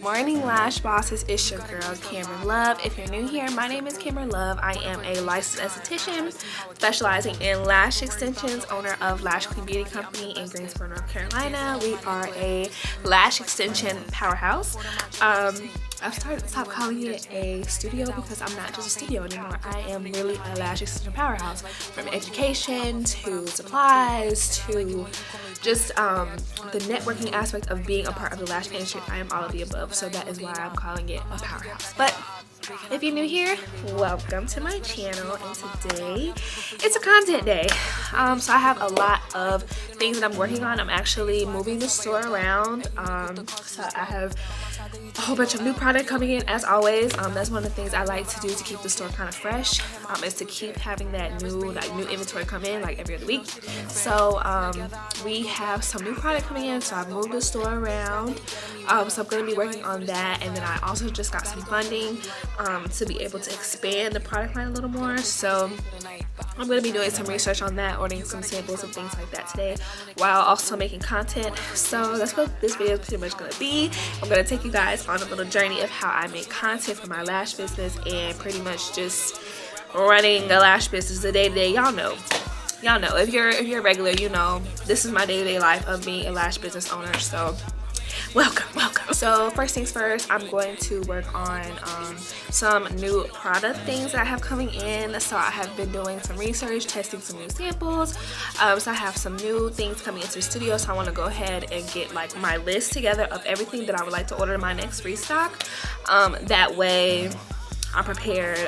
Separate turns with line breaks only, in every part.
Morning Lash Bosses, it's your girl Cameron Love. If you're new here, my name is Cameron Love. I am a licensed esthetician specializing in lash extensions, owner of Lash Queen Beauty Company in Greensboro, North Carolina. We are a lash extension powerhouse. I've stopped calling it a studio because I'm not just a studio anymore. I am really a lash extension powerhouse. From education to supplies to just the networking aspect of being a part of the lash industry. I am all of the above, so that is why I'm calling it a powerhouse. But if you're new here, welcome to my channel, and today it's a content day. So I have a lot of things that I'm working on. I'm actually moving the store around, so I have a whole bunch of new product coming in as always. That's one of the things I like to do to keep the store kind of fresh, is to keep having that new inventory come in like every other week. So we have some new product coming in, so I've moved the store around. So I'm going to be working on that, and then I also just got some funding to be able to expand the product line a little more. So I'm going to be doing some research on that, ordering some samples and things like that today, while also making content. So that's what this video is pretty much going to be. I'm going to take you guys on a little journey of how I make content for my lash business and pretty much just running a lash business the day-to-day. Y'all know if you're regular, you know this is my day-to-day life of being a lash business owner. So welcome. So first things first, I'm going to work on some new product things that I have coming in. So I have been doing some research, testing some new samples. So I have some new things coming into the studio, so I want to go ahead and get like my list together of everything that I would like to order in my next restock. That way I'm prepared.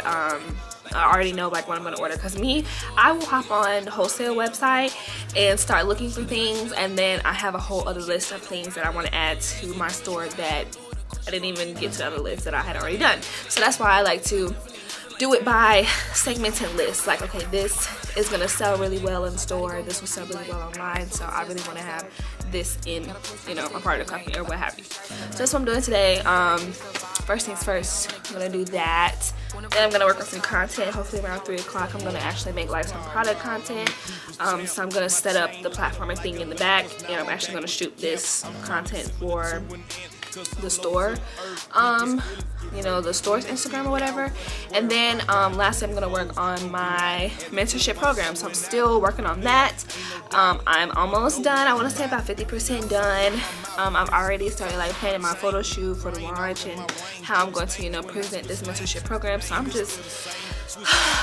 I already know like what I'm going to order, because I will hop on the wholesale website and start looking for things, and then I have a whole other list of things that I want to add to my store that I didn't even get to the other list that I had already done. So that's why I like to do it by segmented lists. Like, okay, this is going to sell really well in store, this will sell really well online, so I really want to have this in, a part of the company or what have you. So that's what I'm doing today. First things first, I'm going to do that. Then I'm going to work on some content. Hopefully around 3 o'clock I'm going to actually make like some product content. So I'm going to set up the platform and thing in the back, and I'm actually going to shoot this content for the store, the store's Instagram or whatever. And then lastly, I'm going to work on my mentorship program. So I'm still working on that. I'm almost done. I want to say about 50% done. I've already started like planning my photo shoot for the launch and how I'm going to present this mentorship program. So I'm just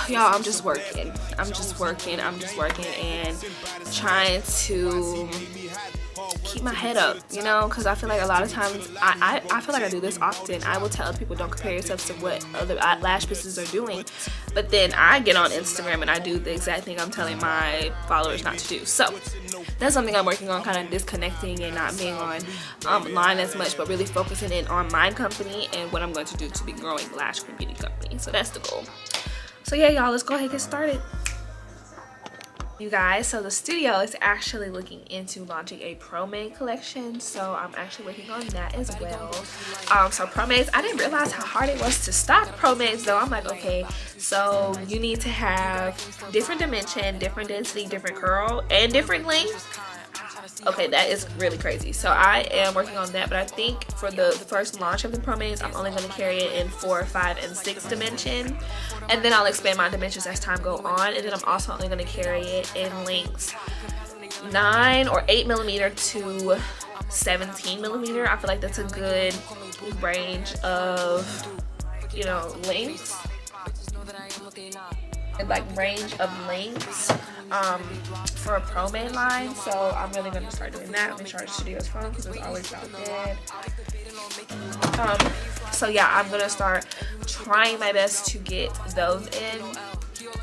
I'm just working and trying to keep my head up, because I feel like a lot of times I feel like I do this often. I will tell other people, don't compare yourselves to what other lash businesses are doing, but then I get on Instagram and I do the exact thing I'm telling my followers not to do. So that's something I'm working on, kind of disconnecting and not being online as much, but really focusing in on my company and what I'm going to do to be growing Lash Queen Beauty Company. So that's the goal. So yeah, y'all, let's go ahead and get started. You guys, so the studio is actually looking into launching a pro-made collection, so I'm actually working on that as well. So pro-mades, I didn't realize how hard it was to stock pro-mades though. I'm like, okay, so you need to have different dimension, different density, different curl, and different length. Okay, that is really crazy. So I am working on that, but I think for the first launch of the pro-mades, I'm only going to carry it in 4, 5, and 6 dimension, and then I'll expand my dimensions as time go on. And then I'm also only going to carry it in lengths 9 or 8 millimeter to 17 millimeter. I feel like that's a good range of lengths, and like range of lengths for a pro-made line. So I'm really going to start doing that. Make sure our studio's phone, because it's always about dead. So yeah, I'm going to start trying my best to get those in.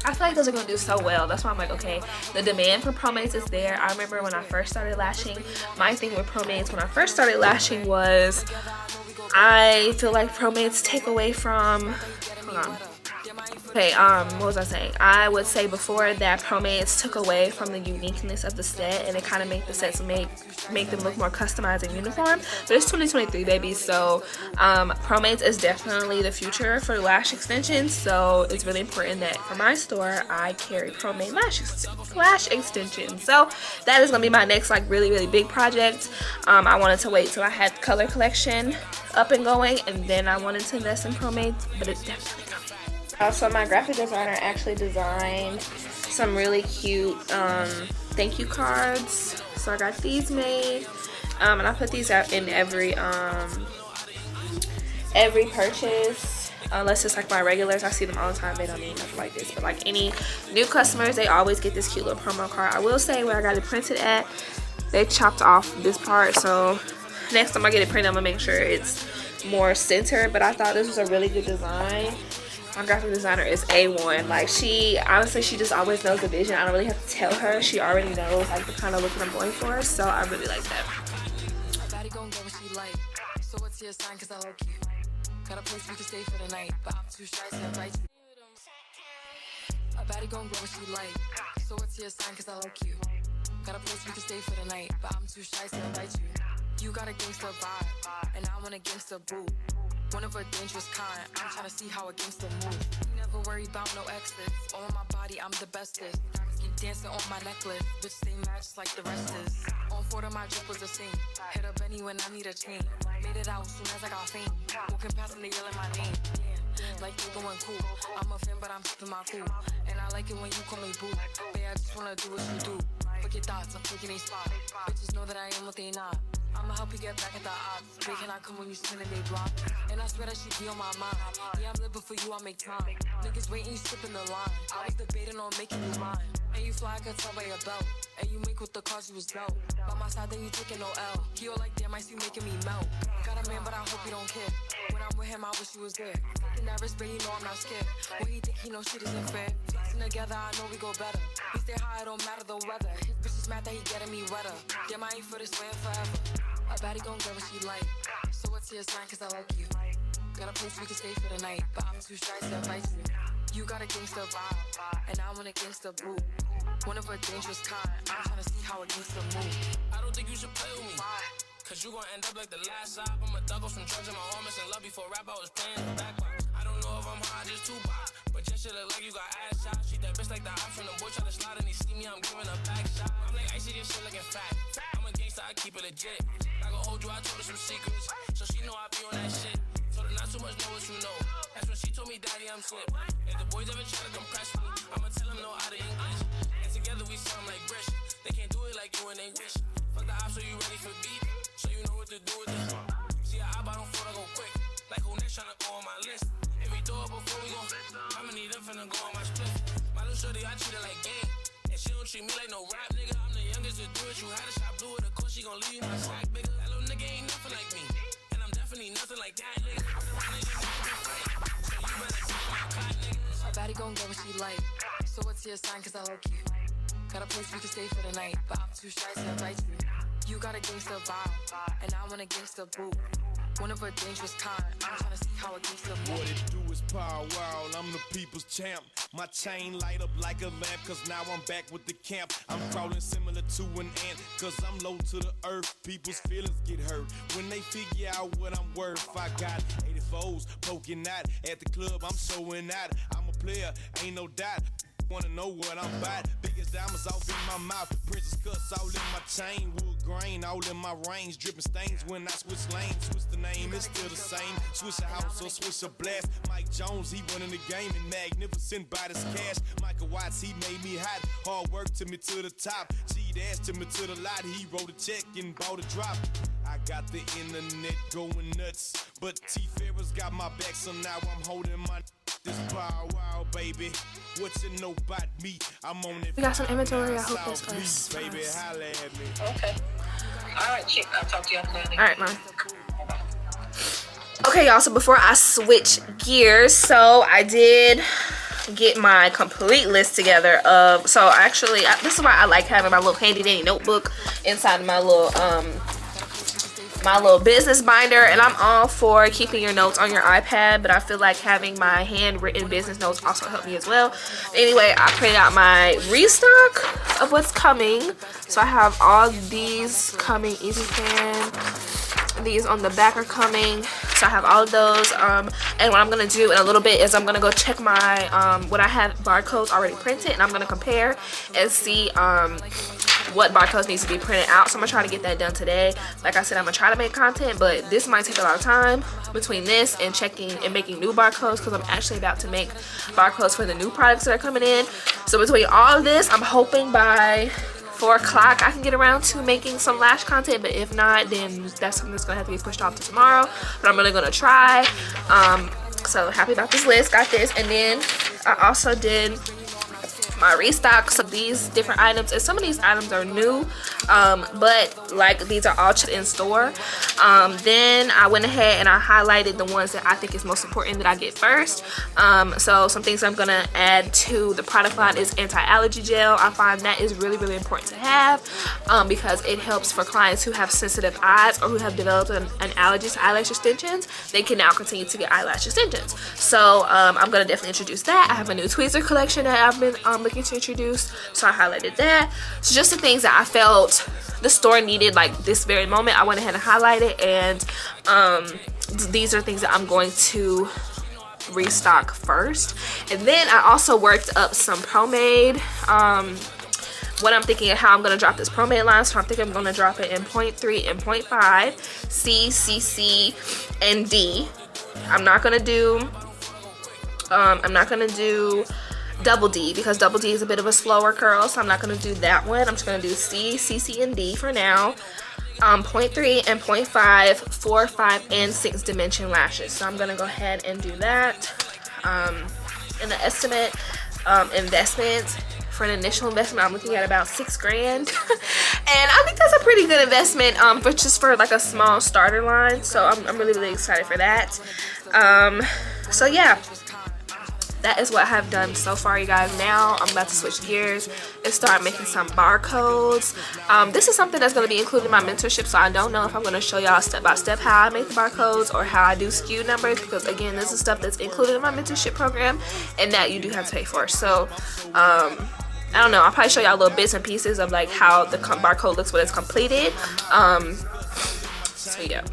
I feel like those are going to do so well. That's why I'm like, okay, the demand for pro-mades is there. I remember when I first started lashing, my thing with pro-mades when I first started lashing was I feel like pro-mades take away from, hold on, Okay, what was I saying? I would say before that ProMates took away from the uniqueness of the set, and it kind of made the sets make them look more customized and uniform. But it's 2023, baby, so ProMates is definitely the future for lash extensions. So it's really important that for my store, I carry ProMate lash extensions. So that is gonna be my next like really big project. I wanted to wait till I had color collection up and going, and then I wanted to invest in ProMates, but it's definitely coming. So my graphic designer actually designed some really cute thank you cards. So I got these made, and I put these out in every purchase, unless it's like my regulars. I see them all the time. They don't need nothing like this, but like any new customers, they always get this cute little promo card. I will say where I got it printed at, they chopped off this part, so next time I get it printed, I'm gonna make sure it's more centered. But I thought this was a really good design. My graphic designer is A1. Like, she just always knows the vision. I don't really have to tell her. She already knows like the kind of look that I'm going for. So I really like that. So what's your sign? 'Cause I like you. Got a place we can stay for the night, but I'm too shy to invite you. A baddie gon' go what she like. So what's your sign? 'Cause I like you. Got a place we can stay for the night, but I'm too shy to invite you. You got a gangster vibe, and I want a gangster boo. One of a dangerous kind. I'm trying to see how a gangster move. Never worry about no exits. On my body, I'm the bestest. Keep dancing on my necklace. Bitch, stay matched like the rest is. On Ford, my drip was a scene. Hit up Benny when I need a chain. Made it out soon as I got fame. Walking past and they yelling my name. Like you going cool. I'm a fan, but I'm keeping my cool. And I like it when you call me boo. Babe, I just wanna do what you do. Fuck your thoughts, I'm taking a spot. Bitches know that I am what they not. I'ma help you get back at the odds. They cannot come when you spin and they block. And I swear that she be on my mind. Yeah, I'm living for you, I make time. Niggas waiting, you skipping the line. I was debating on making you mine. And you fly, I could tell by your belt. And you make with the cars, you was dope. By my side, then you taking no L. Keo like damn, I see you making me melt. Got a man, but I hope you don't care. When I'm with him, I wish you was there. In that wrist, but you know I'm not scared. When he think he know shit isn't fair. Flexing together, I know we go better. We stay high, it don't matter the weather. His bitch is mad that he getting me wetter. Damn, I ain't for this land forever. A baddie gon' get what she like. So what's your sign? 'Cause I like you. Got a place we can stay for the night, but I'm too shy to invite you. You got a gangster vibe, and I want a gangster boo. One of a dangerous kind. I'm trying to see how a gangster move. I don't think you should play with me. Cause you gon' end up like the last stop. I'm a thug off from drugs and my homies in love before rap. I was playing the backbox. I don't know if I'm high, just too box. But your shit look like you got ass shots. She that bitch like the option. The boy try to slide and he see me, I'm giving a back shot. I'm like, I see this shit looking fat. I'm a gangster, I keep it legit. I gon' hold you, I told her some secrets. So she know I be on that shit. Told her not too much, know what you know. That's when she told me, daddy, I'm slip. If the boys ever try to compress me, I'ma tell them no out of English. And together we sound like British. They can't do it like you and they wish. Fuck the ops, so you ready for beat. So you know what to do with this. See a hop, I don't fall, I go quick. Like who next tryna go on my list. If we throw it before we go, I'ma need them finna go on my split. My little shorty, I treat her like game. And she don't treat me like no rap nigga. I'm the youngest to do it. You had a shot blue with a course, she gon' leave you my sack, nigga. That little nigga ain't nothing like me. And I'm definitely nothing like that, nigga. A baddie gon' get what she like. So what's your sign? 'Cause I like you. Got a place we can stay for the night, but I'm too shy to invite you. You got a gangster vibe, and I want a gangster boo. One of a dangerous kind. I'm trying to see how a gangster moves.
What it do is power wild, I'm the people's champ. My chain light up like a lamp, cause now I'm back with the camp. I'm crawling similar to an ant, cause I'm low to the earth. People's feelings get hurt when they figure out what I'm worth. I got 84s poking out at the club, I'm showing out. I'm a player, ain't no doubt. Wanna know what I'm about? Biggest diamonds off in my mouth, princess cuts all in my chain, wood grain all in my range, dripping stains when I switch lanes. Switch the name, it's still the same. Switch a house or switch a blast. Mike Jones, he running the game and magnificent by this cash. Michael Watts, he made me hot. Hard work took me to the top. G-Dash took me to the lot. He wrote a check and bought a drop. I got the internet going nuts, but T-Ferris got my back, so now I'm holding my. This power wow, baby. What you know about me? I'm on it.
We got some inventory. I hope that's us.
Baby, holla at me.
Okay. All right, chick. I'll talk to you after that.
All right, Mom. Okay, y'all. So before I switch gears, so I did get my complete list together of. So actually, this is why I like having my little handy dandy notebook inside of my little my little business binder, and I'm all for keeping your notes on your iPad, but I feel like having my handwritten business notes also help me as well. Anyway, I printed out my restock of what's coming. So I have all these coming, easy pen. These on the back are coming, so I have all of those. And what I'm gonna do in a little bit is I'm gonna go check my what I have barcodes already printed, and I'm gonna compare and see what barcodes needs to be printed out. So I'm gonna try to get that done today. Like I said, I'm gonna try to make content, but this might take a lot of time between this and checking and making new barcodes, because I'm actually about to make barcodes for the new products that are coming in. So between all of this, I'm hoping by 4 o'clock I can get around to making some lash content, but if not, then that's something that's gonna have to be pushed off to tomorrow. But I'm really gonna try. So happy about this list. Got this. And then I also did my restocks of these different items, and some of these items are new, but like these are all in store. Then I went ahead and I highlighted the ones that I think is most important that I get first. So some things I'm gonna add to the product line is anti-allergy gel. I find that is really, really important to have, because it helps for clients who have sensitive eyes or who have developed an allergy to eyelash extensions. They can now continue to get eyelash extensions. So I'm gonna definitely introduce that. I have a new tweezer collection that I've been looking to introduce, so I highlighted that. So just the things that I felt the store needed like this very moment, I went ahead and highlighted, and these are things that I'm going to restock first. And then I also worked up some pomade. What I'm thinking of how I'm going to drop this pomade line, so I'm thinking I'm going to drop it in 0.3 and 0.5 C, CC, and D. I'm not going to do double D, because double D is a bit of a slower curl, so I'm not going to do that one. I'm just going to do C, CC, and D for now. 0.3 and 0.5 4, 5, and 6 dimension lashes. So I'm going to go ahead and do that. In the estimate investment, for an initial investment, I'm looking at about $6 grand. And I think that's a pretty good investment but just for like a small starter line. So I'm really, really excited for that. So yeah, that is what I have done so far, you guys. Now I'm about to switch gears and start making some barcodes. This is something that's going to be included in my mentorship, so I don't know if I'm going to show y'all step by step how I make the barcodes or how I do SKU numbers, because again, this is stuff that's included in my mentorship program and that you do have to pay for. So I don't know, I'll probably show y'all little bits and pieces of like how the barcode looks when it's completed. So yeah.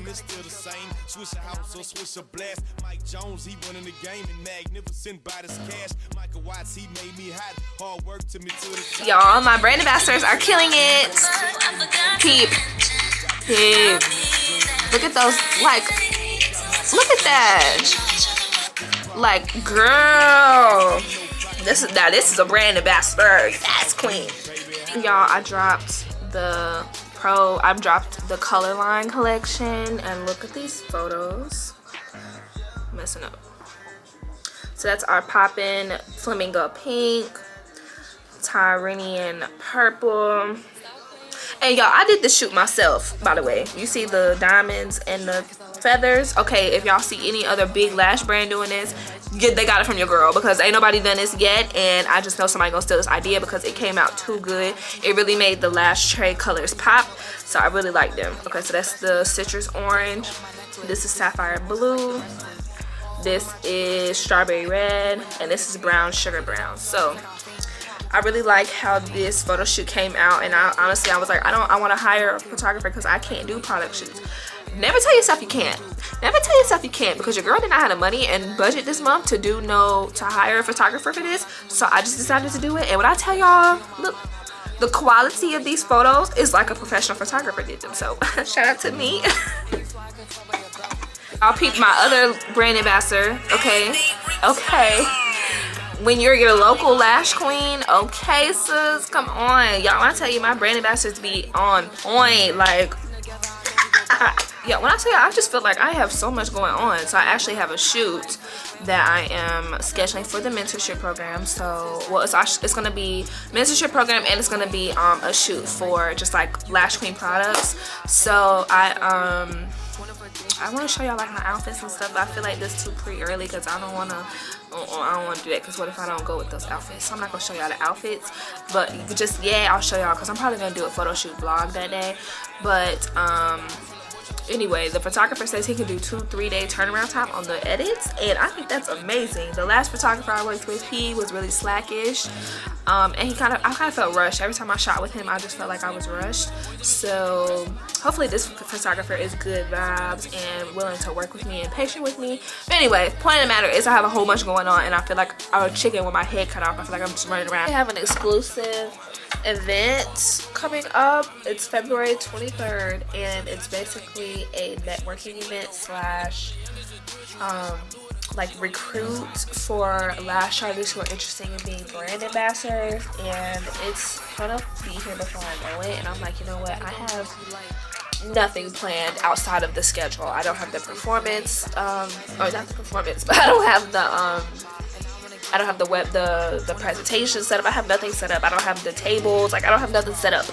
It's still the same. Swish a house or swish a blast. Mike Jones, he won in the game and magnificent by this cash. Michael Watts, he made me hot. Hard work to me to the
Y'all, my brand ambassadors are killing it. Peep. Peep. Look at those, like, look at that. Like, girl. This is a brand ambassador. That's queen. Y'all, I dropped the color line collection, and look at these photos. I'm messing up. So that's our poppin' flamingo pink, Tyrian purple. And y'all, I did this shoot myself, by the way. You see the diamonds and the feathers? Okay, if y'all see any other big lash brand doing this, they got it from your girl, because ain't nobody done this yet, and I just know somebody gonna steal this idea because it came out too good. It really made the lash tray colors pop, so I really like them. Okay, so that's the citrus orange, this is sapphire blue, this is strawberry red, and this is brown sugar brown. So I really like how this photo shoot came out, and I honestly was like, I want to hire a photographer because I can't do product shoots. Never tell yourself you can't. Never tell yourself you can't, because your girl did not have the money and budget this month to hire a photographer for this. So I just decided to do it. And when I tell y'all, look, the quality of these photos is like a professional photographer did them. So shout out to me. I'll peep my other brand ambassador. Okay. When you're your local lash queen, okay, sis, come on. Y'all, when I tell you my brand ambassadors be on point, like, yeah, when I say I just feel like I have so much going on. So I actually have a shoot that I am scheduling for the mentorship program. So, well, it's gonna be mentorship program, and it's gonna be a shoot for just like lash queen products. So I I want to show y'all like my outfits and stuff, but I feel like this too pretty early because I don't want to do that, because what if I don't go with those outfits? So I'm not going to show y'all the outfits, but just, yeah, I'll show y'all because I'm probably going to do a photo shoot vlog that day. But anyway, the photographer says he can do 2-3 day turnaround time on the edits, and I think that's amazing. The last photographer I worked with, he was really slackish, and I kind of felt rushed. Every time I shot with him, I just felt like I was rushed. So hopefully this photographer is good vibes and willing to work with me and patient with me. But anyway, point of the matter is I have a whole bunch going on, and I feel like I'm a chicken with my head cut off. I feel like I'm just running around. I have an exclusive event coming up. It's February 23rd, and it's basically a networking event slash like recruit for lash artists who are interested in being brand ambassadors, and it's gonna be here before I know it. And I'm like, you know what, I have nothing planned outside of the schedule. I don't have the performance, or not the performance, but I don't have the presentation set up. I have nothing set up. I don't have the tables. Like, I don't have nothing set up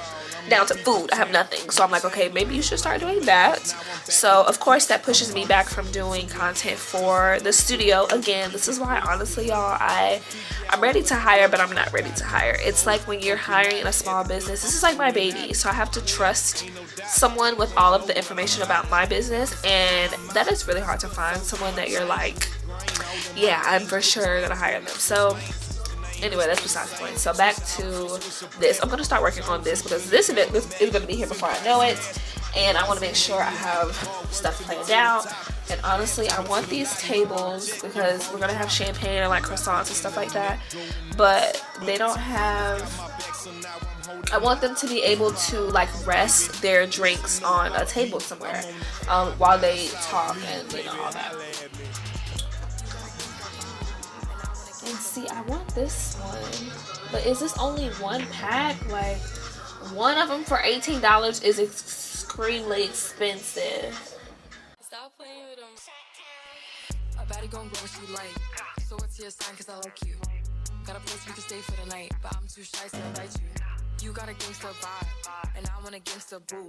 down to food. I have nothing. So I'm like, okay, maybe you should start doing that. So of course that pushes me back from doing content for the studio. Again, this is why, honestly, y'all, I'm ready to hire, but I'm not ready to hire. It's like when you're hiring in a small business, this is like my baby, so I have to trust someone with all of the information about my business, and that is really hard to find someone that you're like, yeah, I'm for sure gonna hire them. So anyway, that's besides the point. So back to this. I'm gonna start working on this because this event is gonna be here before I know it, and I want to make sure I have stuff planned out. And honestly, I want these tables because we're gonna have champagne and like croissants and stuff like that, but they don't have, I want them to be able to like rest their drinks on a table somewhere while they talk and all that. And see, I want this one, but is this only one pack? Like, one of them for $18 is extremely expensive.
Stop playing with them. A baddie gon' go what she like. So what's your sign? Cause I like you. Got a place we can stay for the night, but I'm too shy to invite you. You got a gangsta vibe, and I want a gangsta boo.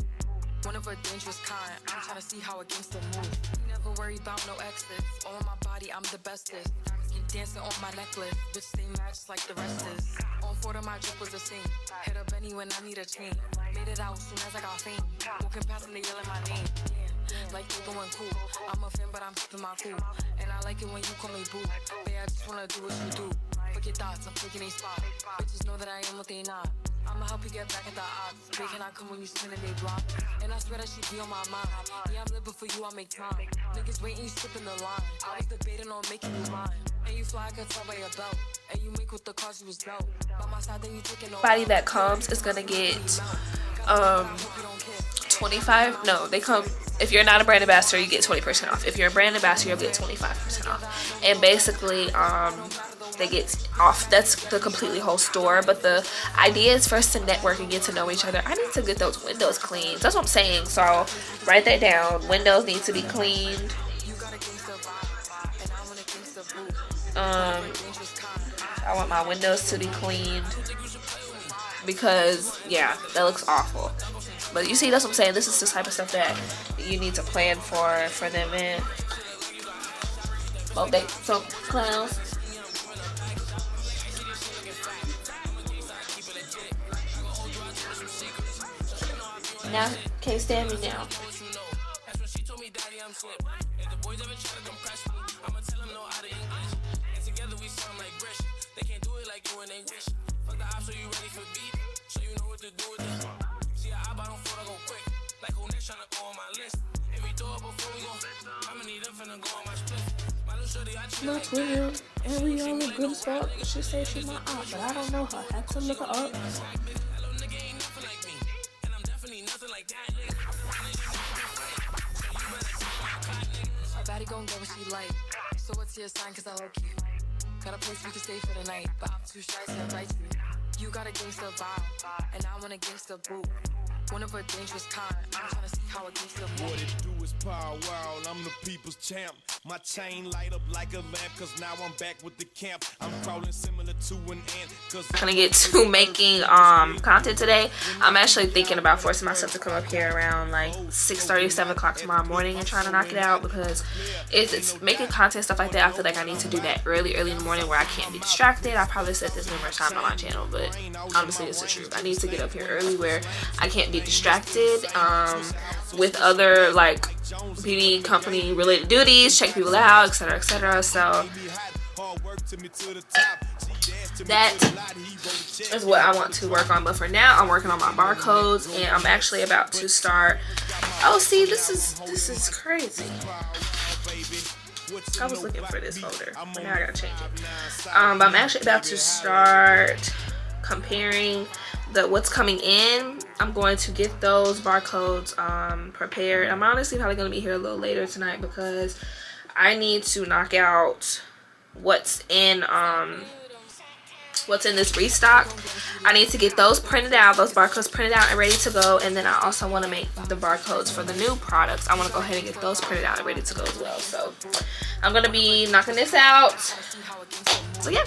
One of a dangerous kind. I'm trying to see how a gangsta move. Never worry about no exits. On my body, I'm the bestest. Keep dancing on my necklace. Bitch, stay matched like the rest is. On 4 of my drip was the same. Hit up Benny when I need a chain. Made it out soon as I got fame. Walking past and they yelling my name. Like you going cool. I'm a fan, but I'm keeping my cool. And I like it when you call me boo. Babe, I just wanna do what you do. Fuck your thoughts, I'm taking a spot. Bitches know that I am what they not. I'ma help you get back at the odds. They cannot come when you spin and they block. And I swear that she be on my mind. Yeah, I'm living for you, I make time. Niggas waiting, you skipping the line. I was debating on making you mine. And you fly, I could tell by your belt. And you make with the cause you was dope. By my side, then you taking no.
Everybody that comes is gonna get 25. No, they come. If you're not a brand ambassador, you get 20% off. If you're a brand ambassador, you'll get 25% off. And basically, they get off. That's the completely whole store. But the idea is for us to network and get to know each other. I need to get those windows cleaned. That's what I'm saying. So write that down. Windows need to be cleaned. I want my windows to be cleaned because, yeah, that looks awful. But you see, that's what I'm saying. This is the type of stuff that you need to plan for the event. Well, they some clowns. Now, can't stand me now. My twin, and we all look good as fuck. She said she's my aunt, but I don't know her. Had to look her up.
A baddie gon' get what she like. So what's your sign? Cause I like you. Got a place we can stay for the night, but I'm too shy to invite you. You got a gangsta vibe, and I want a gangsta boo. One of a dangerous kind. I'm trying to see how a gangster
What
move.
it do is power world, I'm the people's champ. My chain light up like a lamp, cause now I'm back with the camp. I'm crawling similar to an ant, cause
I'm gonna get to making content today. I'm actually thinking about forcing myself to come up here around like 6:30, 7 o'clock tomorrow morning and trying to knock it out, because it's making content, stuff like that. I feel like I need to do that early in the morning where I can't be distracted. I probably said this numerous times on my channel, but honestly it's the truth. I need to get up here early where I can't be distracted with other like beauty company related duties, check people out, etc, etc. So that is what I want to work on. But for now I'm working on my barcodes, and I'm actually about to start. Oh, see, this is crazy. I was looking for this folder, but now I gotta change it. But I'm actually about to start comparing what's coming in. I'm going to get those barcodes prepared. I'm honestly probably going to be here a little later tonight because I need to knock out what's in this restock. I need to get those printed out, those barcodes printed out and ready to go. And then I also want to make the barcodes for the new products. I want to go ahead and get those printed out and ready to go as well. So I'm going to be knocking this out. So yeah.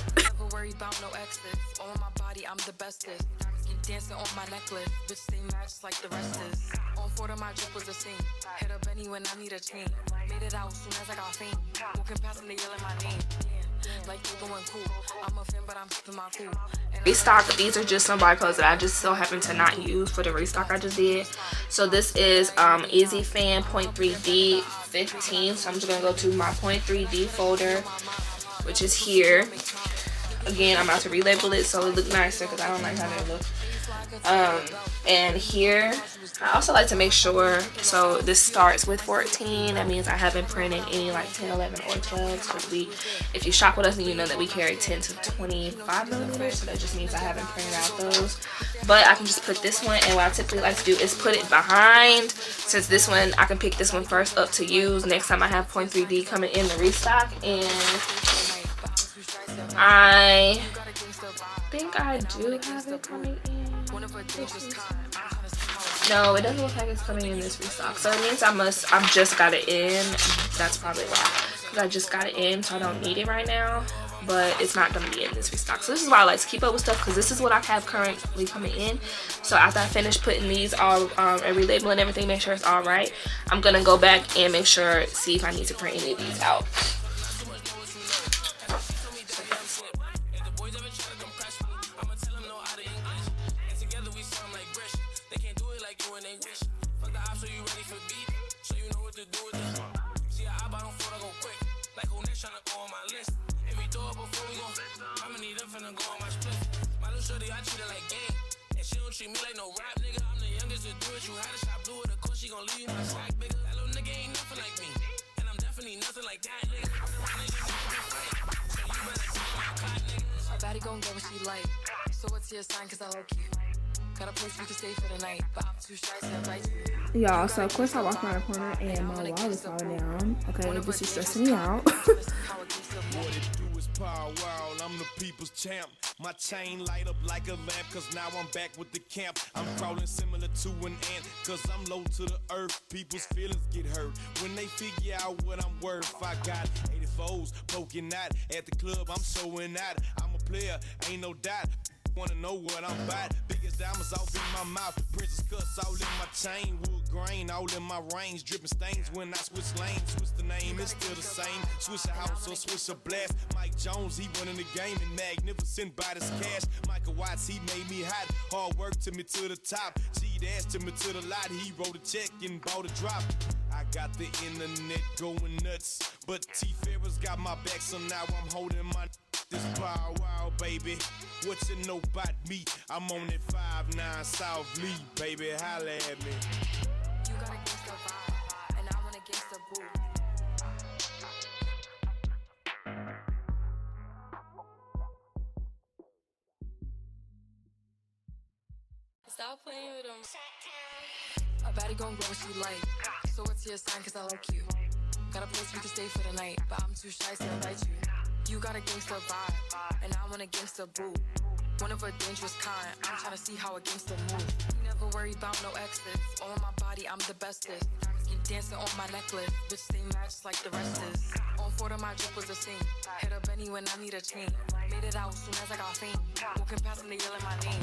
I'm the bestest. Keep dancing on my necklace. Bitch, stay matched like the rest is. On four of my drip was a scene. Hit up any when I need a chain. Made it out soon as I got fame. Walking past and they yelling my name. Like they going cool. I'm a fan, but I'm keeping my cool.
Restock, these are just some barcodes that I just so happen to not use for the restock I just did. So this is Easy Fan 0.3D 15. So I'm just gonna go to my 0.3D folder, which is here. Again, I'm about to relabel it so it look nicer because I don't like how they look. And here, I also like to make sure, so this starts with 14. That means I haven't printed any like 10, 11, or 12. Because if you shop with us, then you know that we carry 10 to 25 millimeters. So that just means I haven't printed out those. But I can just put this one, and what I typically like to do is put it behind. Since this one, I can pick this one first up to use next time I have 0.3D coming in the restock. And I think I do have it coming in. No, it doesn't look like it's coming in this restock. So it means I've just got it in. That's probably why. Because I just got it in, so I don't need it right now. But it's not going to be in this restock. So this is why I like to keep up with stuff, because this is what I have currently coming in. So after I finish putting these all and relabeling everything, make sure it's all right, I'm going to go back and make sure, see if I need to print any of these out.
Gon' get what she like. So what's your sign? Cause I like you. Got a place we can stay for the night, but I'm too shy to invite you.
Y'all, so of course I walked around the corner and my wall is falling down. Okay, this is stressing me out.
What it do is power world, I'm the people's champ. My chain light up like a lamp, cause now I'm back with the camp. I'm crawling similar to an ant, cause I'm low to the earth. People's feelings get hurt when they figure out what I'm worth. I got 84s poking out at the club, I'm showing out. I'm a player, ain't no doubt. Wanna know what I'm about? Biggest diamonds off in my mouth, princess cuts all in my chain, wood grain all in my range, dripping stains when I switch lanes. Switch the name, it's still the same. Switch a house or switch a blast. Mike Jones, he running the game and magnificent by this cash. Michael Watts, he made me hot. Hard work took me to the top. G-Dash took me to the lot. He wrote a check and bought a drop. I got the internet going nuts, but T-Ferris got my back, so now I'm holding my. This power wow, baby. What you know about me? I'm on that 5-9 South Lee, baby. Holla at me.
You got a gangsta vibe, and I want a gangsta boo. Stop playing with them. A baddie gon' go what she like. So what's your sign? Cause I like you. Got a place we can stay for the night, but I'm too shy to invite you. You got a gangsta vibe, and I want a gangsta boo. One of a dangerous kind. I'm tryna see how a gangster move. Never worry about no exes. On my body, I'm the bestest. Keep dancing on my necklace. Bitch, stay matched like the rest is. On 4 of my drip was a scene. Hit up Benny when I need a chain. Made it out soon as I got fame. Walking past and they yelling my name.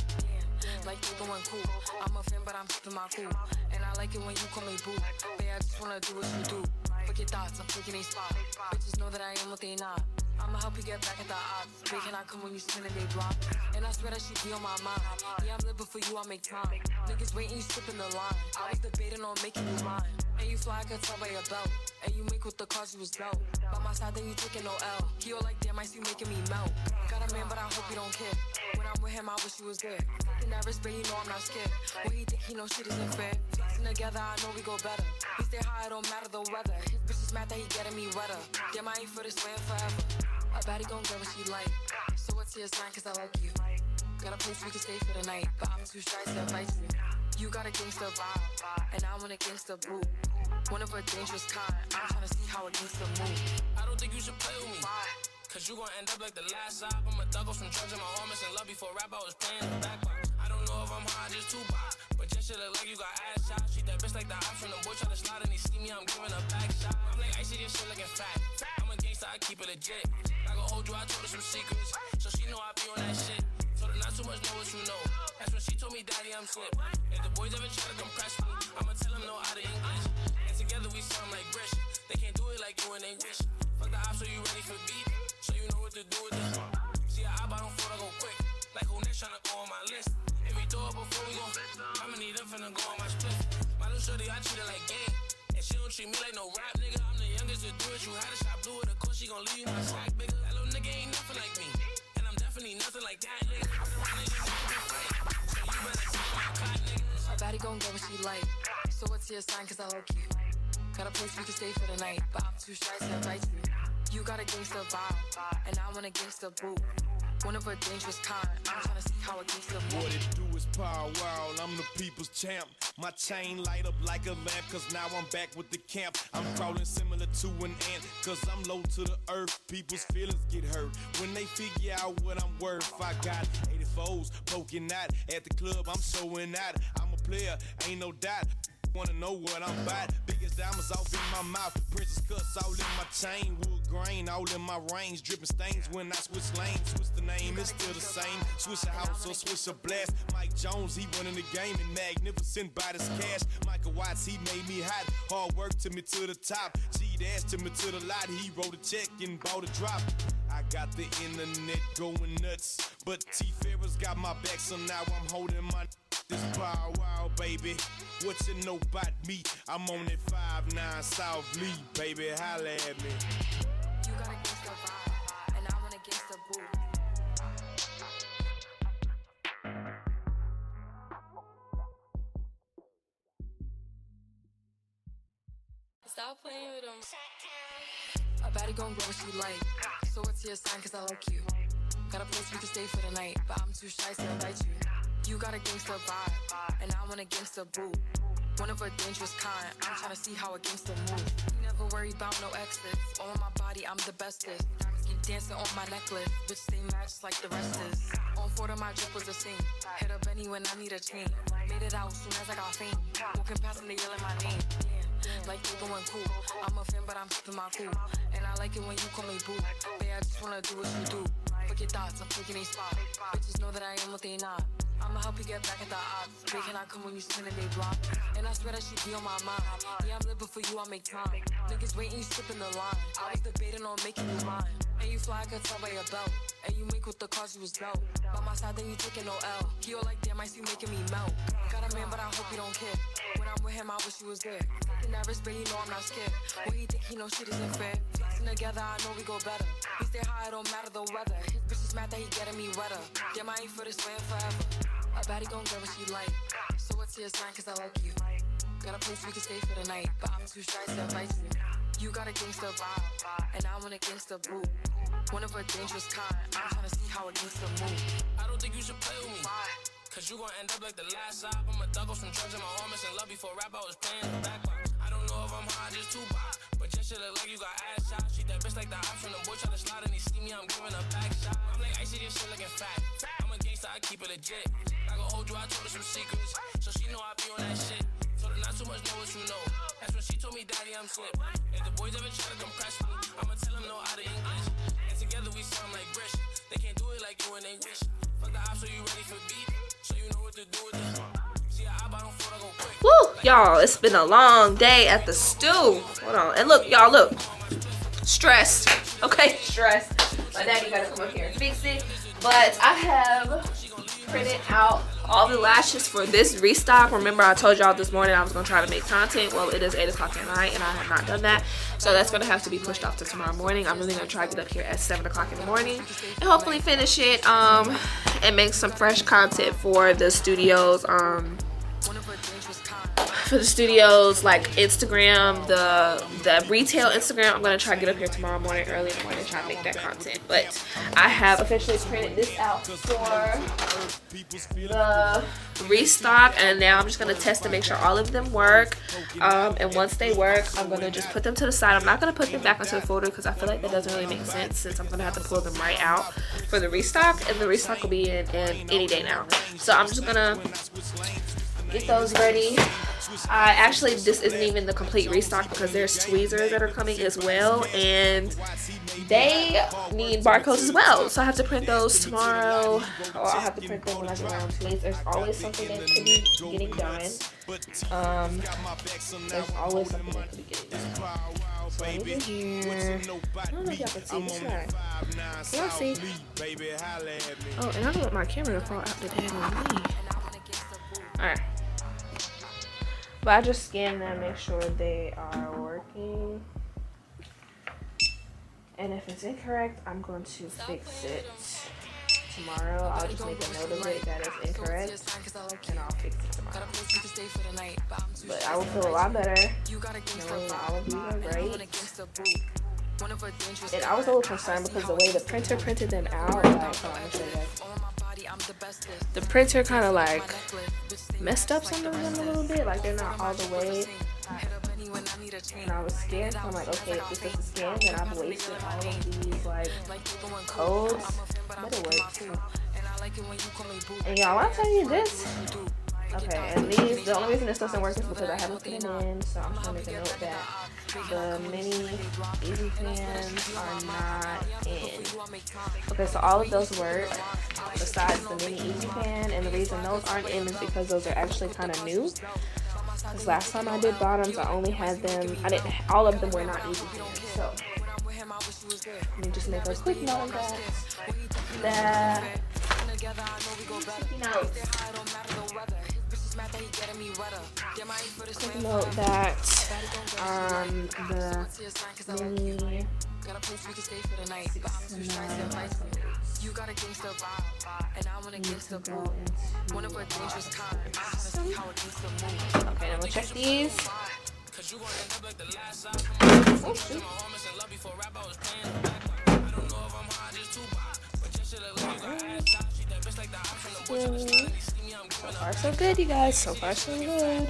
Like they going cool. I'm a fan, but I'm keeping my cool. And I like it when you call me boo. Babe, I just wanna do what you do. Fuck your thoughts, I'm taking a spot. Bitches know that I am what they not. I'ma help you get back at the odds. Babe, can I come when you spin and they block? And I swear that she be on my mind. Yeah, I'm living for you, I make time. Niggas waiting, you skipping the line. I was debating on making you mine. And you fly, I could tell by your belt. And you make with the cause you was dope. By my side, then you taking no L. He all like, damn, I see you making me melt. Got a man, but I hope you don't care. When I'm with him, I wish you was there. Fucking nervous, but you know I'm not scared. What he think he know shit isn't fair. Flexing together, I know we go better. We stay high, it don't matter the weather. His bitch is mad that he getting me wetter. Damn, I ain't for this land forever. A baddie gon' get what she like. So what's your sign, cause I like you. Got a place we can stay for the night, but I'm too shy to invite you. You got a gangsta vibe, and I want a gangsta boo. One of a dangerous kind. I'm tryna see how a gangsta move.
I don't think you should play with me. Cause you gon' end up like the last stop. I'm a thug from drugs and my homies in love before rap. I was playing the backbox. I don't know if I'm high, just too box. But just shit look like you got ass shots. She that bitch like the option. The boy try to slide and he see me, I'm giving a back shot. I'm like, I see this shit looking fat. I'm a gangsta, I keep it legit. I gon' hold you, I told her some secrets. So she know I be on that shit. Told her not too much, know what you know. That's when she told me, daddy, I'm slip. If the boys ever try to compress me, I'ma tell them no out of English. And together we sound like British. They can't do it like you and they wish. Fuck the ops, so you ready for beat. So you know what to do with this. See how I don't fall, I go quick. Like who next tryna go on my list. If we throw it before we go, I'ma need them finna go on my split. My little shorty, I treat her like game. And she don't treat me like no rap nigga. I'm the youngest to do it. You had a shot blue with a course, she gon' leave you my sack, nigga. That little nigga ain't nothing like me. And I'm definitely nothing like that, nigga. So you better take my cot, nigga.
A baddie gon' get what she like. So what's your sign, cause I like you. Got a place we can stay for the night, but I'm too shy to invite you. You got a gangsta vibe, and I want a gangsta boo. One of a dangerous kind. I'm tryna see how a gangsta move.
What it do is power world, I'm the people's champ. My chain light up like a lamp, cause now I'm back with the camp. I'm crawling similar to an ant, cause I'm low to the earth. People's feelings get hurt when they figure out what I'm worth. I got 84s poking out at the club, I'm showing out. I'm a player, ain't no doubt. Wanna know what I'm about? Biggest diamonds off in my mouth, princess cuts all in my chain, wood grain all in my range, dripping stains when I switch lanes. Switch the name, it's still the same. Switch a house or switch a blast. Mike Jones, he running the game and magnificent by this cash. Michael Watts, he made me hot. Hard work took me to the top. G-Dash took me to the lot. He wrote a check and bought a drop. I got the internet going nuts, but T-Ferris got my back, so now I'm holding my. This power wow, baby. What you know about me? I'm on that 5-9 South Lee, baby. Holla at me.
You got a gangsta vibe, and I want a gangsta boo. Stop playing with them. A baddie gon' get what she like. So what's your sign, cause I like you. Got a place we can stay for the night, but I'm too shy to invite you. You got a gangsta vibe, and I want a gangsta boo. One of a dangerous kind. I'm tryna see how a gangsta move. Never worry about no exes. On my body, I'm the bestest. Keep dancing on my necklace. Bitch, stay matched like the rest is. On 4 of my drip was a scene. Hit up Benny when I need a chain. Made it out soon as I got fame. Walking past and they yelling my name. Like they going cool. I'm a fan, but I'm keeping my cool. And I like it when you call me boo. Babe, I just wanna do what you do. Fuck your thoughts, I'm taking a spot. Bitches know that I am what they not. I'ma help you get back at the odds. Babe, can I come when you spin and they block? And I swear that she be on my mind. Yeah, I'm living for you, I make time. Niggas waiting, you skipping the line. I was debating on making you mine. And you fly, I could tell by your belt. And you make with the cause you was dope. By my side, then you taking no L. He all like, damn, I see you making me melt. Got a man, but I hope you don't care. When I'm with him, I wish you was there. Fucking nervous, but you know I'm not scared. What he think he know shit isn't fair. Flexing together, I know we go better. We stay high, it don't matter the weather. His bitch is mad that he getting me wetter. Damn, I ain't for this land forever. A baddie gon' get what she like. So what's your sign, cause I like you. Got a place we can stay for the night, but I'm too shy to invite you. You got a gangsta vibe, and I want a gangsta boo. One of a dangerous kind. I'm tryna see how a gangsta move.
I don't think you should play with me. Cause you gon' end up like the last stop. I'm a thug from drugs and my homies in love before rap. I was playing the backbox. I don't know if I'm high, just too box. But just shit look like you got ass shots. She that bitch like the option. The boy try to slide and he see me, I'm giving a back shot. I'm like, I see this shit looking fat. I'm a gangsta. gangsta, I keep it legit. I gon' hold you, I told her some secrets, so she know I be on that shit. Told her not too much, know what you know. That's when she told me, Daddy, I'm slip. If the boys ever try to compress me, I'ma tell them no out of English. And together we sound like British. They can't do it like you and they wish. Fuck the ops, so you ready for beat? So you know what to do with this. See, I don't fall, I go quick.
Woo, y'all, it's been a long day at the stew. Hold on, and look, y'all, look. Stressed, okay, stressed. My daddy gotta come up here and fix it. But I have printed out all the lashes for this restock. Remember, I told y'all this morning I was gonna try to make content. Well, it is 8 o'clock at night and I have not done that. So that's gonna have to be pushed off to tomorrow morning. I'm really gonna try to get up here at 7 o'clock in the morning and hopefully finish it and make some fresh content for the studios. For the studios, like Instagram, the retail Instagram. I'm gonna try to get up here tomorrow morning, early in the morning, and try to make that content. But I have officially printed this out for the restock, and now I'm just gonna test to make sure all of them work. And once they work, I'm gonna just put them to the side. I'm not gonna put them back into the folder because I feel like that doesn't really make sense, since I'm gonna have to pull them right out for the restock, and the restock will be in any day now. So I'm just gonna get those ready. Actually, this isn't even the complete restock because there's tweezers that are coming as well, and they need barcodes as well. So I have to print those tomorrow, or I'll have to print them when I get around to it. There's always something that could be getting done. There's always something that could be getting done. So over here, I don't know if y'all can see this side. Can y'all see? Oh, and I don't want my camera to fall out the damn on me. Alright. But I just scan them, make sure they are working. And if it's incorrect, I'm going to fix it tomorrow. I'll just make a note of it that it's incorrect, and I'll fix it tomorrow. But I will feel a lot better knowing that all of you are great. And I was a little concerned because the way the printer printed them out, like, hold on, let me show you guys. The printer kind of like messed up some of them a little bit, like they're not all the way. And I was scared, so I'm like, okay, if this is a scam, then I've wasted all of these like codes. But it worked too. And y'all, when I tell you this, okay, and these, the only reason this doesn't work is because I haven't put them in, so I'm just gonna make a note that the mini easy fans are not in. Okay, so all of those work besides the mini easy fan, and the reason those aren't in is because those are actually kind of new. Because last time I did bottoms, I only had them, all of them were not easy fans. So let me just make a quick note of that. Quick note that the mini you got a gangsta vibe, and I want a gangsta boo. One of our dangerous times. Okay, I'm gonna check these. Oh, shoot. So far, so good, you guys. So far, so good.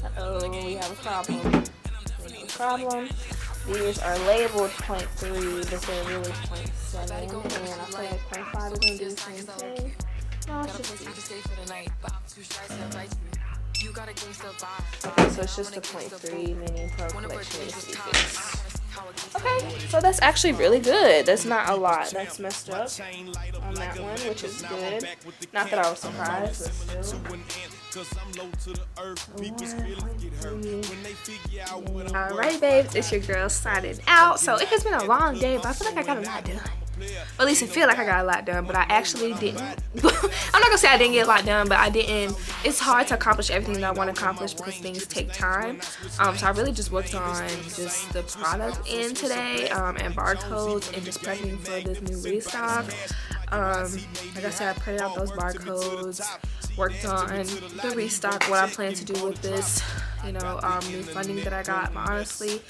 Uh-oh, we have a problem. These are labeled 0.3, but they're really 0.7, and I feel like 0.5 is going to do the same thing. No, it's just okay, so it's just a 0.3 mini pro collection needs to be fixed. Okay, so that's actually really good. That's not a lot that's messed up on that one, which is good. Not that I was surprised, but still. Alright, babes, it's your girl signing out. So it has been a long day, but I feel like I got a lot done. Or at least it feel like I got a lot done, but I actually didn't. I'm not gonna say I didn't get a lot done, but I didn't. It's hard to accomplish everything that I want to accomplish because things take time. So I really just worked on just the product in today, and barcodes, and just prepping for this new restock. Like I said, I printed out those barcodes, worked on the restock, what I plan to do with this, you know, new funding that I got. But honestly,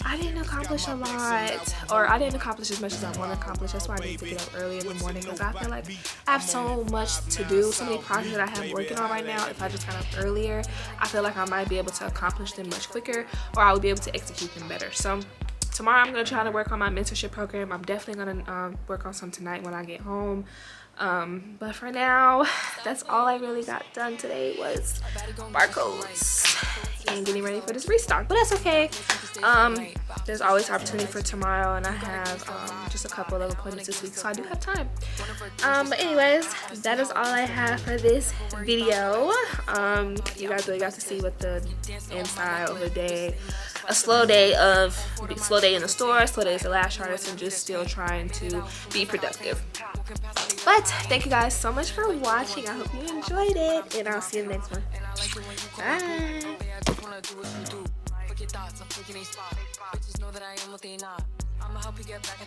I didn't accomplish a lot, or I didn't accomplish as much as I want to accomplish. That's why I need to get up early in the morning, because I feel like I have so much to do, so many projects that I have working on right now. If I just got up earlier, I feel like I might be able to accomplish them much quicker, or I would be able to execute them better. So tomorrow I'm going to try to work on my mentorship program. I'm definitely going to work on some tonight when I get home. But for now, that's all I really got done today was barcodes and getting ready for this restock. But that's okay. There's always opportunity for tomorrow, and I have just a couple of appointments this week, so I do have time. But anyways, that is all I have for this video. You guys really got to see what the inside of the day, a slow day in the store, slow day as a lash artist, and just still trying to be productive. But thank you guys so much for watching. I hope you enjoyed it, and I'll see you in the next one. Bye. I'ma help you get back.